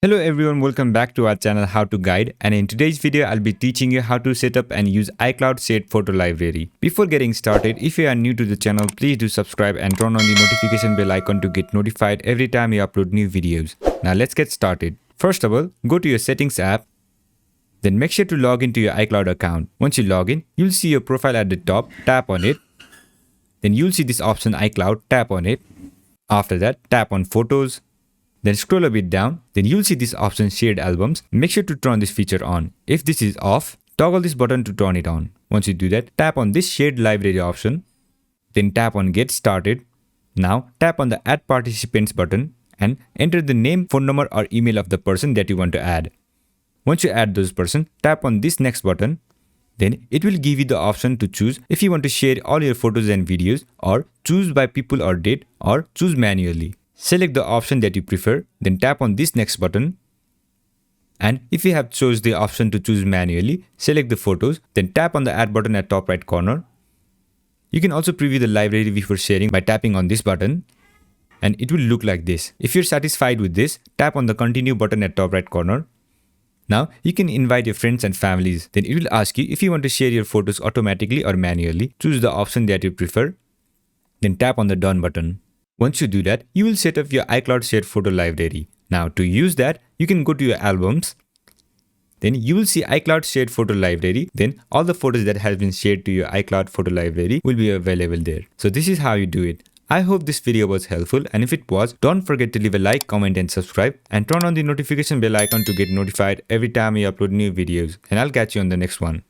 Hello everyone, welcome back to our channel How to Guide, and in today's video I'll be teaching you how to set up and use iCloud shared photo library. Before getting started, if you are new to the channel, please do subscribe and turn on the notification bell icon to get notified every time we upload new videos. Now let's get started. First of all, go to your settings app, then make sure to log into your iCloud account. Once you log in, you'll see your profile at the top, tap on it. Then you'll see this option iCloud, tap on it. After that, tap on photos. Then scroll a bit down, then you'll see this option shared albums. Make sure to turn this feature on. If this is off, toggle this button to turn it on. Once you do that, tap on this shared library option, then tap on get started. Now tap on the add participants button and enter the name, phone number or email of the person that you want to add. Once you add those person, tap on this next button. Then it will give you the option to choose if you want to share all your photos and videos, or choose by people or date, or choose manually. Select the option that you prefer, then tap on this next button. And if you have chose the option to choose manually, select the photos, then tap on the add button at top right corner. You can also preview the library before sharing by tapping on this button, and it will look like this. If you're satisfied with this, tap on the continue button at top right corner. Now you can invite your friends and families. Then it will ask you if you want to share your photos automatically or manually. Choose the option that you prefer, then tap on the done button. Once you do that, you will set up your iCloud shared photo library. Now to use that, you can go to your albums. Then you will see iCloud shared photo library. Then all the photos that have been shared to your iCloud photo library will be available there. So this is how you do it. I hope this video was helpful, and if it was, don't forget to leave a like, comment and subscribe, and turn on the notification bell icon to get notified every time we upload new videos. And I'll catch you on the next one.